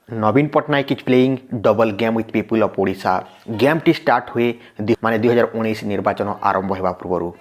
Naveen Patnaik is playing double game with people of Odisha. Game टी start हुए माने 2019 निर्वाचन आरंभ होगा पूर्व।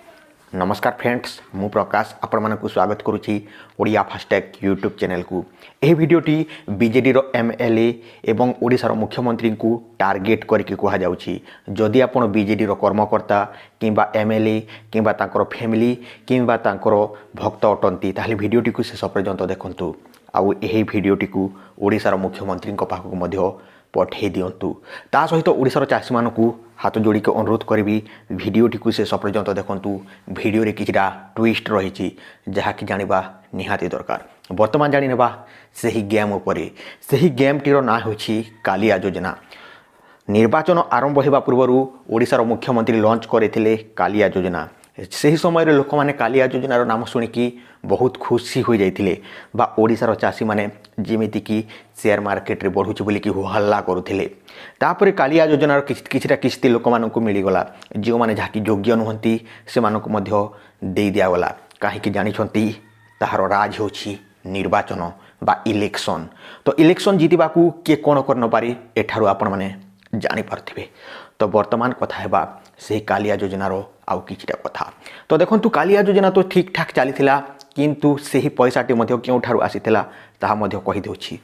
नमस्कार फ्रेंड्स, मु प्रकाश आपण मानक स्वागत करुच्ची ओडिया फास्टैग यूट्यूब चैनल को। यह वीडियोटी बीजेडी रो एमएलए एवं ओडिशार मुख्यमंत्री को टार्गेट करके कहुच्छी। जदि आपण बीजेडी रो कर्मकर्ता किंबा एमएलए किंबा तांकर फैमिली किंबा तांकर भक्त अटंती ताहले वीडियोटी को शेष पर्यंत देखंतु। आउ यही भिडटी को ओडिशार मुख्यमंत्री पाखक पठे दिंतु। ता सहित ओडिशार चाषी मानक हाथ जोड़िक अनुरोध करी भिडटी को शेष पर्यंत देखंतु। भिडियो रे किछिटा ट्विस्ट रही जहाँकि जानिबा निहाती दरकार। वर्तमान जानिनेबा सही गेम उपरे। सही गेम टीर ना होछि कालिया योजना। निर्वाचन आरंभ होगा पूर्व ओडिशार मुख्यमंत्री लॉन्च करते कालिया योजना। से समय लोक मैंने कालिया योजनार नाम शुणिकी बहुत खुशी हो जाते बा ओडिशार चाषी मैंने जमीक शेयर मार्केट रे बढ़ुची बोलिकी हल्ला करुले। तापर कालिया योजनार किछिटा किस्ती लोक मानक मिलगला। जो मैंने जहाँकि योग्य नुहंती से मानक दे दिगला। कहीं जानी ताहार राज होछि निर्वाचन बा इलेक्शन। तो इलेक्शन जीतवा को किए कौन कर न पारी एठारू आपण माने जानी पार्थिबे। तो वर्तमान कथा हेबा से कालिया योजनार आउ किछिटा कथा। तो देखंतु कालिया योजना तो ठीक ठाक चली किंतु सही पैसाटी क्योंठारू आसीथिला ताहा मध्य कहि देउछि।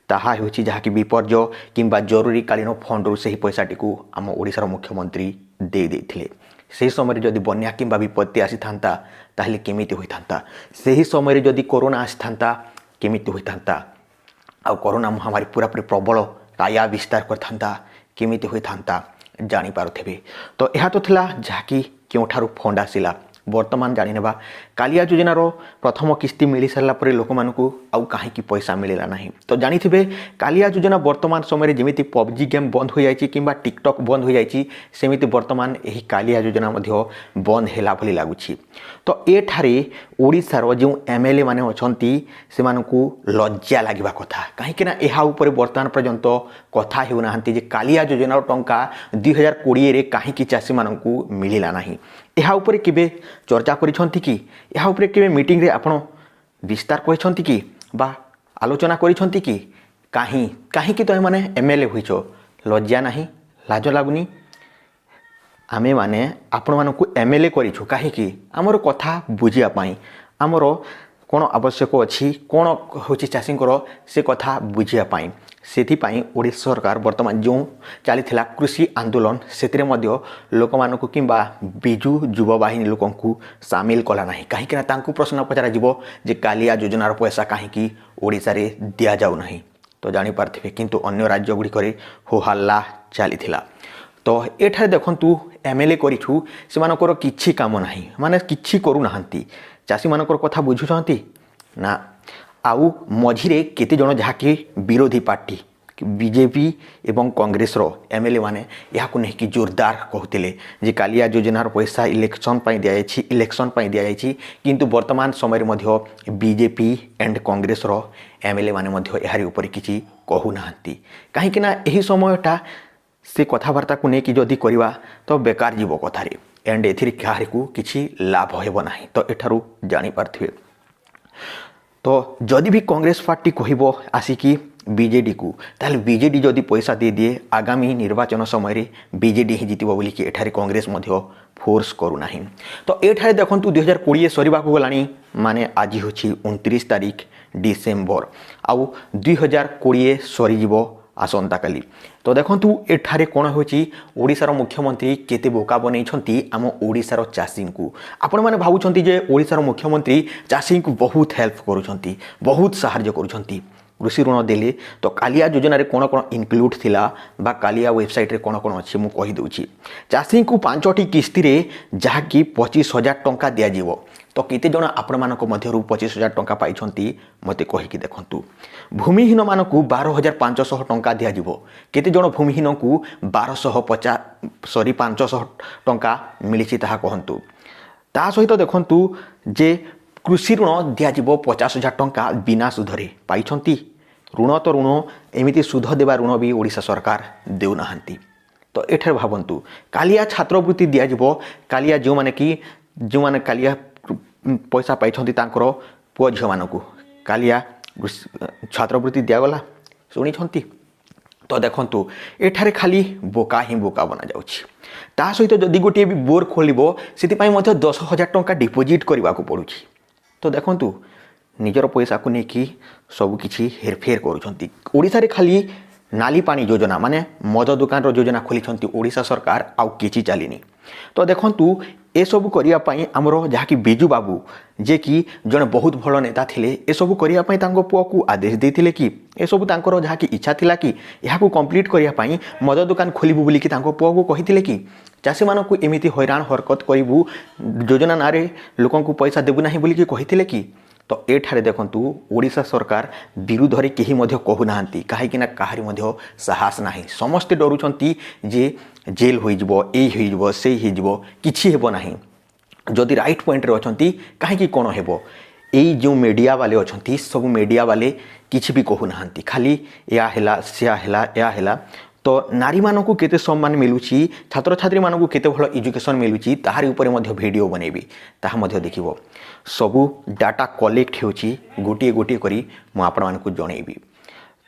ताहा होछि जहाँकि विपर्य किंबा जरूरीकालीन फंड से पैसाटी को आम ओडिशार मुख्यमंत्री दे देथिले। से समय जदि बन्या किंबा विपत्ति आसी थांता ताहले केमिति होई थांता। सही समय जदि कोरोना आसी थांता केमिति होई थांता। आ कोरोना महामारी पूरापूरी प्रबल काया विस्तार कर थांता केमिति होई थांता जानी पारुथिबे। तो यह तो थिला जहाँकि क्योंठारू फंड आसिला। वर्तमान जानिनेबा कालिया योजनार प्रथम किस्ती मिल सारा पर लोक मानकू आउ कहीं पैसा मिलला नहीं। तो जानिथिबे कालिया योजना वर्तमान समय जमीती पबजी गेम बंद हो जाइए किंबा टिकटॉक बंद हो जाइए सेमिति वर्तमान यही कालिया योजना मध्य बंद हैला भली लागुछि। तो एठारे ओडिशार जो एमएलए माने अछंती से मानकू लज्जा लागिबा कथा। कहीं ना यह उपर वर्तमान पर्यंत कथा हेउनाहांती जे कालिया योजनार टंका 2020 रे कहीं चाषी मानकू मिलला नहीं। यह उपर केबे चर्चा करिसंती कि यह उपर केबे मीटिंग रे आपण विस्तार करिसंती कि बा आलोचना करिसंती कि कहीं कि तो माने एमएलए होइछो लज्जा नहीं लाज लागुनी। आमे माने आपण मानकू एमएलए करिछु कहीं आमर कथा बुझिया पाई आमर कौन आवश्यक अच्छी कौन होची चाषींकर से कथा बुझिया पाई। सेथिपाई ओडिशा सरकार वर्तमान जो चली कृषि आंदोलन से लोक मानक किंबा बिजु युवा बाहिनी लोक सामिल कला नहीं। कहीं तांकु प्रश्न पचरा जीवो जे कालिया योजनार पैसा कहीं ओडिशा रे दिया जाऊ नहीं। तो जानी पार्थिबे किंतु अन्य राज्य गुड़िक हो हल्ला चली। तो एठारे देखंतु एमएलए करिछु से मानकर किछि काम नाही माने किछि करू नाहंती। चाषी मानकर कथा बुझुछंती ना। आउ मझिरे केते जण जहाँकि विरोधी पार्टी बीजेपी एवं कांग्रेस रो एमएलए माने याकु नहीं कि जोरदार कहते जे कालिया योजनार पैसा इलेक्शन पाई दिया जायछि किंतु वर्तमान समय मध्य बीजेपी एंड कांग्रेस रो एमएलए माने मध्य यारी ऊपर किछि कहू नाहंती। कहीं ना यही समयटा से कथबार्ता को लेकिन जदि करवा तो बेकार जीव कथारे एंड एथिर काहार को किछि लाभ हेबो नाही। तो एठारू जानी पार्थिबे। तो जदि भी कांग्रेस पार्टी कहबो आसिकी बीजेडी को ताहले बीजेडी जदि पैसा दे दिए आगामी निर्वाचन समय रे बीजेडी ही जीतबो बोली कि एठारे कांग्रेस मध्य फोर्स करू नाही। तो एठारे देखंतु 2020 सरीबा को गलानी माने आज होछि 29 तारीख डिसेम्बर आउ 2020 सरी जीवो आसंता काली। तो देखंतु एठारे कोन होछि ओडिशार मुख्यमंत्री केते बोका बनेइछंती आम ओडिशार चाषी को। आपण माने भाबुछंती जे ओडिशार मुख्यमंत्री चाषी को बहुत हेल्प करूछंती बहुत सहायता करूछंती। कृषि ऋण देले तो कालिया योजना रे कोन कोन इनक्लूड थिला बा कालिया वेबसाइट रे कोन कोन अछि मु कहि दउछि। चाषी को 5टी किस्ती रे जहाँकि 25,000 टंका दिया जीवो। तो केते जण आपण मानक मध्यरु 25,000 टंका पाइछंती मते कहिकि देखंतु। भूमिहीन मानकु 12,500 टंका दिया जीवो। केते जण भूमिहीन को 500 टंका मिलिछि ताहा कहंतु। ता सहित देखंतु जे कृषि ऋण दिया जीवो 50,000 टंका बिना सुधरे पाइछंती। ऋण तो ऋण एमिति सुध देवा ऋण भी ओडिशा सरकार देउ नाहंती। तो एठार भाबंतु कालिया छात्रवृत्ति दिया जीवो। कालिया जो माने कालिया पैसा पाइछंती तांकर पुओ झियो मानकु कालिया छात्रवृत्ति दियागला ଶୁଣିଛନ୍ତି। ତ ଦେଖନ୍ତୁ ଏଠାରେ ଖାଲି ବୋକା ହିଁ ବୋକା ବନାଯାଉଛି। ତା ସହିତ ଯଦି ଗୋଟିଏ ବି ବୋର୍ ଖୋଲିବ ସେଥିପାଇଁ ମଧ୍ୟ 10,000 ଟଙ୍କା ଡିପୋଜିଟ୍ କରିବାକୁ ପଡ଼ୁଛି। ତ ଦେଖନ୍ତୁ ନିଜର ପଇସାକୁ ନେଇକି ସବୁକିଛି ହେରଫେର କରୁଛନ୍ତି। ଓଡ଼ିଶାରେ ଖାଲି ନାଲି ପାଣି ଯୋଜନା ମାନେ ମଦ ଦୋକାନର ଯୋଜନା ଖୋଲିଛନ୍ତି ଓଡ଼ିଶା ସରକାର, ଆଉ କିଛି ଚାଲିନି। ତ ଦେଖନ୍ତୁ ଏସବୁ କରିବା ପାଇଁ ଆମର ଯାହାକି ବିଜୁ ବାବୁ, ଯିଏକି ଜଣେ ବହୁତ ଭଲ ନେତା ଥିଲେ, ଏସବୁ କରିବା ପାଇଁ ତାଙ୍କ ପୁଅକୁ ଆଦେଶ ଦେଇଥିଲେ କି ଏସବୁ ତାଙ୍କର ଯାହାକି ଇଚ୍ଛା ଥିଲା କି ଏହାକୁ କମ୍ପ୍ଲିଟ୍ କରିବା ପାଇଁ ମଦ ଦୋକାନ ଖୋଲିବୁ ବୋଲିକି ତାଙ୍କ ପୁଅକୁ କହିଥିଲେ କି ଚାଷୀମାନଙ୍କୁ ଏମିତି ହଇରାଣ ହରକତ କରିବୁ, ଯୋଜନା ନାଁରେ ଲୋକଙ୍କୁ ପଇସା ଦେବୁ ନାହିଁ ବୋଲିକି କହିଥିଲେ କି। ତ ଏଠାରେ ଦେଖନ୍ତୁ ଓଡ଼ିଶା ସରକାର ବିରୁଦ୍ଧରେ କେହି ମଧ୍ୟ କହୁନାହାନ୍ତି, କାହିଁକିନା କାହାରି ମଧ୍ୟ ସାହସ ନାହିଁ। ସମସ୍ତେ ଡରୁଛନ୍ତି ଯେ ଜେଲ୍ ହୋଇଯିବ, ଏଇ ହୋଇଯିବ, ସେଇ ହୋଇଯିବ, କିଛି ହେବ ନାହିଁ। ଯଦି ରାଇଟ୍ ପଏଣ୍ଟରେ ଅଛନ୍ତି କାହିଁକି କ'ଣ ହେବ। ଏଇ ଯେଉଁ ମିଡ଼ିଆ ବାଲେ ଅଛନ୍ତି ସବୁ ମିଡ଼ିଆ ବାଲେ କିଛି ବି କହୁନାହାନ୍ତି, ଖାଲି ଏହା ହେଲା ସେୟା ହେଲା ଏହା ହେଲା। ତ ନାରୀମାନଙ୍କୁ କେତେ ସମ୍ମାନ ମିଳୁଛି, ଛାତ୍ରଛାତ୍ରୀମାନଙ୍କୁ କେତେ ଭଲ ଏଜୁକେସନ୍ ମିଳୁଛି ତାହାରି ଉପରେ ମଧ୍ୟ ଭିଡ଼ିଓ ବନେଇବି, ତାହା ମଧ୍ୟ ଦେଖିବ। ସବୁ ଡାଟା କଲେକ୍ଟ ହେଉଛି ଗୋଟିଏ ଗୋଟିଏ କରି ମୁଁ ଆପଣମାନଙ୍କୁ ଜଣେଇବି।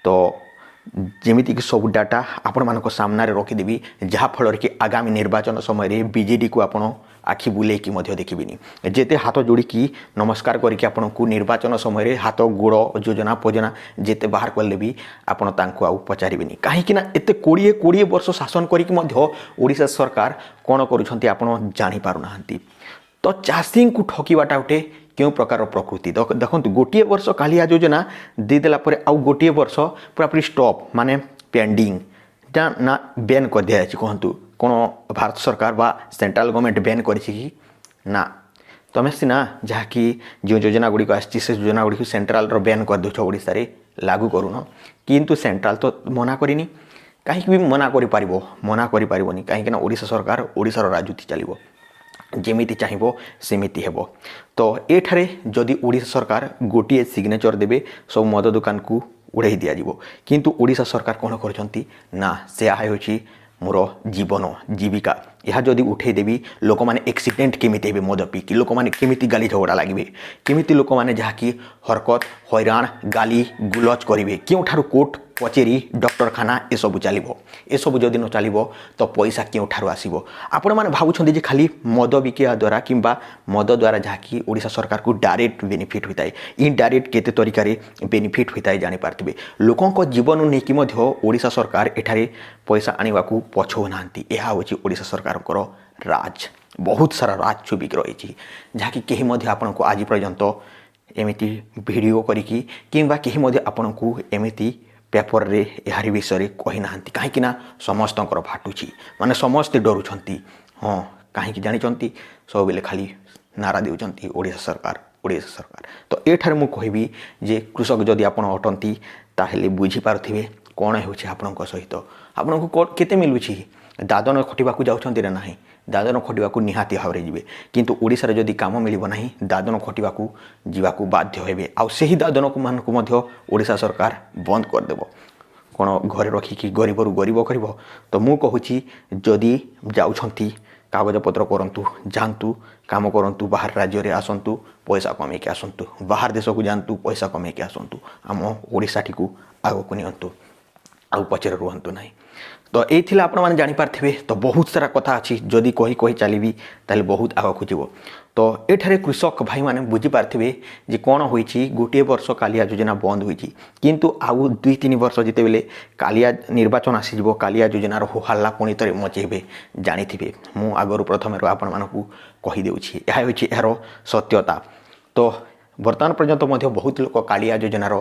ତ ଯେମିତିକି ସବୁ ଡାଟା ଆପଣମାନଙ୍କ ସାମ୍ନାରେ ରଖିଦେବି, ଯାହାଫଳରେ କି ଆଗାମୀ ନିର୍ବାଚନ ସମୟରେ ବିଜେଡ଼ିକୁ ଆପଣ ଆଖି ବୁଲେଇକି ମଧ୍ୟ ଦେଖିବିନି। ଯେତେ ହାତ ଯୋଡ଼ିକି ନମସ୍କାର କରିକି ଆପଣଙ୍କୁ ନିର୍ବାଚନ ସମୟରେ ହାତ ଗୋଡ଼ ଯୋଜନା ଫୋଜନା ଯେତେ ବାହାର କଲେ ବି ଆପଣ ତାଙ୍କୁ ଆଉ ପଚାରିବେନି। କାହିଁକିନା ଏତେ 20 ବର୍ଷ ଶାସନ କରିକି ମଧ୍ୟ ଓଡ଼ିଶା ସରକାର କ'ଣ କରୁଛନ୍ତି ଆପଣ ଜାଣିପାରୁନାହାନ୍ତି। ତ ଚାଷୀଙ୍କୁ ଠକିବାଟା ଗୋଟେ କେଉଁ ପ୍ରକାର ପ୍ରକୃତି। ଦେଖନ୍ତୁ ଗୋଟିଏ ବର୍ଷ କାଳିଆ ଯୋଜନା ଦେଇଦେଲା ପରେ ଆଉ ଗୋଟିଏ ବର୍ଷ ପୁରାପୁରି ଷ୍ଟପ୍ ମାନେ ପେଣ୍ଡିଂ ନା ବ୍ୟାନ୍ କରିଦିଆଯାଇଛି। କୁହନ୍ତୁ କ'ଣ ଭାରତ ସରକାର ବା ସେଣ୍ଟ୍ରାଲ ଗଭର୍ଣ୍ଣମେଣ୍ଟ ବ୍ୟାନ୍ କରିଛି କି? ନା, ତମେ ସିନା ଯାହାକି ଯେଉଁ ଯୋଜନା ଗୁଡ଼ିକ ଆସିଛି ସେ ଯୋଜନା ଗୁଡ଼ିକୁ ସେଣ୍ଟ୍ରାଲର ବ୍ୟାନ୍ କରିଦେଉଛ, ଓଡ଼ିଶାରେ ଲାଗୁ କରୁନ। କିନ୍ତୁ ସେଣ୍ଟ୍ରାଲ ତ ମନା କରିନି। କାହିଁକି ବି ମନା କରିପାରିବ? ମନା କରିପାରିବନି, କାହିଁକିନା ଓଡ଼ିଶା ସରକାର ଓଡ଼ିଶାର ରାଜୁତି ଚାଲିବ, ଯେମିତି ଚାହିଁବ ସେମିତି ହେବ। ତ ଏଠାରେ ଯଦି ଓଡ଼ିଶା ସରକାର ଗୋଟିଏ ସିଗ୍ନେଚର ଦେବେ ସବୁ ମଦ ଦୋକାନକୁ ଉଡ଼ାଇ ଦିଆଯିବ। କିନ୍ତୁ ଓଡ଼ିଶା ସରକାର କ'ଣ କରୁଛନ୍ତି ନା ସେୟା ହେଉଛି ମୋର ଜୀବନ ଜୀବିକା। ଏହା ଯଦି ଉଠେଇ ଦେବି ଲୋକମାନେ ଆକ୍ସିଡେଣ୍ଟ କେମିତି ହେବେ, ମଦ ପିଇକି ଲୋକମାନେ କେମିତି ଗାଲି ଝଗଡ଼ା ଲାଗିବେ, କେମିତି ଲୋକମାନେ ଯାହାକି ହରକତ ହଇରାଣ ଗାଲି ଗୁଲଜ କରିବେ, କେଉଁଠାରୁ କୋର୍ଟ କଚେରୀ ଡକ୍ଟରଖାନା ଏସବୁ ଚାଲିବ। ଏସବୁ ଯଦି ନ ଚାଲିବ ତ ପଇସା କେଉଁଠାରୁ ଆସିବ? ଆପଣମାନେ ଭାବୁଛନ୍ତି ଯେ ଖାଲି ମଦ ବିକିବା ଦ୍ୱାରା କିମ୍ବା ମଦ ଦ୍ୱାରା ଯାହାକି ଓଡ଼ିଶା ସରକାରକୁ ଡାଇରେକ୍ଟ ବେନିଫିଟ୍ ହୋଇଥାଏ, ଇନଡାଇରେକ୍ଟ କେତେ ତରିକାରେ ବେନିଫିଟ୍ ହୋଇଥାଏ ଜାଣିପାରୁଥିବେ। ଲୋକଙ୍କ ଜୀବନ ନେଇକି ମଧ୍ୟ ଓଡ଼ିଶା ସରକାର ଏଠାରେ ପଇସା ଆଣିବାକୁ ପଛଉନାହାନ୍ତି। ଏହା ହେଉଛି ଓଡ଼ିଶା ସରକାରଙ୍କର ରାଜ। ବହୁତ ସାରା ରାଜ ଛୁପିକି ରହିଛି, ଯାହାକି କେହି ମଧ୍ୟ ଆପଣଙ୍କୁ ଆଜି ପର୍ଯ୍ୟନ୍ତ ଏମିତି ଭିଡ଼ିଓ କରିକି କିମ୍ବା କେହି ମଧ୍ୟ ଆପଣଙ୍କୁ ଏମିତି ପେପରରେ ଏହାରି ବିଷୟରେ କହିନାହାନ୍ତି। କାହିଁକିନା ସମସ୍ତଙ୍କର ଫାଟୁଛି, ମାନେ ସମସ୍ତେ ଡରୁଛନ୍ତି। ହଁ, କାହିଁକି ଜାଣିଛନ୍ତି? ସବୁବେଳେ ଖାଲି ନାରା ଦେଉଛନ୍ତି ଓଡ଼ିଶା ସରକାର ଓଡ଼ିଶା ସରକାର। ତ ଏଠାରେ ମୁଁ କହିବି ଯେ କୃଷକ ଯଦି ଆପଣ ଅଟନ୍ତି ତାହେଲେ ବୁଝିପାରୁଥିବେ କ'ଣ ହେଉଛି ଆପଣଙ୍କ ସହିତ। ଆପଣଙ୍କୁ କେତେ ମିଳୁଛି? ଦାଦନ ଖଟିବାକୁ ଯାଉଛନ୍ତି ନା ନାହିଁ? ଦାଦନ ଖଟିବାକୁ ନିହାତି ଭାବରେ ଯିବେ, କିନ୍ତୁ ଓଡ଼ିଶାରେ ଯଦି କାମ ମିଳିବ ନାହିଁ ଦାଦନ ଖଟିବାକୁ ଯିବାକୁ ବାଧ୍ୟ ହେବେ। ଆଉ ସେହି ଦାଦନମାନଙ୍କୁ ମଧ୍ୟ ଓଡ଼ିଶା ସରକାର ବନ୍ଦ କରିଦେବ। କ'ଣ ଘରେ ରଖିକି ଗରିବରୁ ଗରିବ କରିବ? ତ ମୁଁ କହୁଛି ଯଦି ଯାଉଛନ୍ତି କାଗଜପତ୍ର କରନ୍ତୁ, ଯାଆନ୍ତୁ କାମ କରନ୍ତୁ, ବାହାର ରାଜ୍ୟରେ ଆସନ୍ତୁ ପଇସା କମେଇକି ଆସନ୍ତୁ, ବାହାର ଦେଶକୁ ଯାଆନ୍ତୁ ପଇସା କମେଇକି ଆସନ୍ତୁ, ଆମ ଓଡ଼ିଶାଟିକୁ ଆଗକୁ ନିଅନ୍ତୁ, ଆଉ ପଛରେ ରୁହନ୍ତୁ ନାହିଁ। ତ ଏଇ ଥିଲା ଆପଣମାନେ ଜାଣିପାରିଥିବେ। ତ ବହୁତ ସାରା କଥା ଅଛି, ଯଦି କହି ଚାଲିବି ତାହେଲେ ବହୁତ ଆଗକୁ ଯିବ। ତ ଏଠାରେ କୃଷକ ଭାଇମାନେ ବୁଝିପାରିଥିବେ ଯେ କ'ଣ ହୋଇଛି। ଗୋଟିଏ ବର୍ଷ କାଳିଆ ଯୋଜନା ବନ୍ଦ ହୋଇଛି, କିନ୍ତୁ ଆଉ 2-3 ବର୍ଷ ଯେତେବେଳେ କାଳିଆ ନିର୍ବାଚନ ଆସିଯିବ କାଳିଆ ଯୋଜନାର ହୋହାଲ୍ଲା ପୁଣି ଥରେ ମଚେଇବେ ଜାଣିଥିବେ। ମୁଁ ଆଗରୁ ପ୍ରଥମରୁ ଆପଣମାନଙ୍କୁ କହିଦେଉଛି, ଏହା ହେଉଛି ଏହାର ସତ୍ୟତା। ତ ବର୍ତ୍ତମାନ ପର୍ଯ୍ୟନ୍ତ ମଧ୍ୟ ବହୁତ ଲୋକ କାଳିଆ ଯୋଜନାର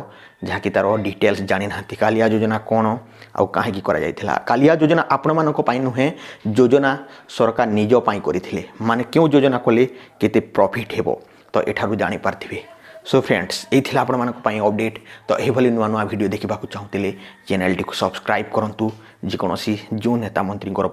ଯାହାକି ତା'ର ଡିଟେଲ୍ସ ଜାଣିନାହାନ୍ତି। କାଳିଆ ଯୋଜନା କ'ଣ ଆଉ କାହିଁକି କରାଯାଇଥିଲା? କାଳିଆ ଯୋଜନା ଆପଣମାନଙ୍କ ପାଇଁ ନୁହେଁ, ଯୋଜନା ସରକାର ନିଜ ପାଇଁ କରିଥିଲେ। ମାନେ କେଉଁ ଯୋଜନା କଲେ କେତେ ପ୍ରଫିଟ୍ ହେବ ତ ଏଠାରୁ ଜାଣିପାରିଥିବେ। ସୋ ଫ୍ରେଣ୍ଡସ୍, ଏଇ ଥିଲା ଆପଣମାନଙ୍କ ପାଇଁ ଅପଡ଼େଟ୍। ତ ଏହିଭଳି ନୂଆ ନୂଆ ଭିଡ଼ିଓ ଦେଖିବାକୁ ଚାହୁଁଥିଲେ ଚ୍ୟାନେଲଟିକୁ ସବସ୍କ୍ରାଇବ୍ କରନ୍ତୁ। ଯେକୌଣସି ଯେଉଁ ନେତା ମନ୍ତ୍ରୀଙ୍କର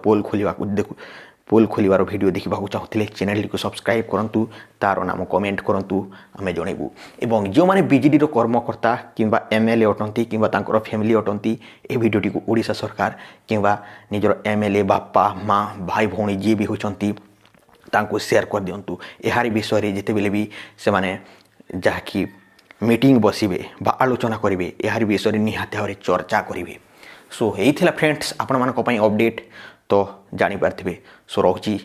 ପୋଲ୍ ଖୋଲିବାର ଭିଡ଼ିଓ ଦେଖିବାକୁ ଚାହୁଁଥିଲେ ଚ୍ୟାନେଲଟିକୁ ସବସ୍କ୍ରାଇବ୍ କରନ୍ତୁ, ତା'ର ନାମ କମେଣ୍ଟ କରନ୍ତୁ, ଆମେ ଜଣେଇବୁ। ଏବଂ ଯେଉଁମାନେ ବିଜେଡ଼ିର କର୍ମକର୍ତ୍ତା କିମ୍ବା MLA ଅଟନ୍ତି କିମ୍ବା ତାଙ୍କର ଫ୍ୟାମିଲି ଅଟନ୍ତି, ଏହି ଭିଡ଼ିଓଟିକୁ ଓଡ଼ିଶା ସରକାର କିମ୍ବା ନିଜର MLA ବାପା ମା ଭାଇ ଭଉଣୀ ଯିଏ ବି ହେଉଛନ୍ତି ତାଙ୍କୁ ସେୟାର କରିଦିଅନ୍ତୁ। ଏହାରି ବିଷୟରେ ଯେତେବେଳେ ବି ସେମାନେ ଯାହାକି मीटिंग बसिबे बा आलोचना करेंगे यार विषय निहाती भाव चर्चा करेंगे। सो यही फ्रेंड्स आपण मानक पई अपडेट तो जानी पारथिबे। सो रहुची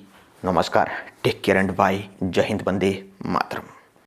नमस्कार, टेक केयर एंड बाय। जय हिंद, वंदे मातरम।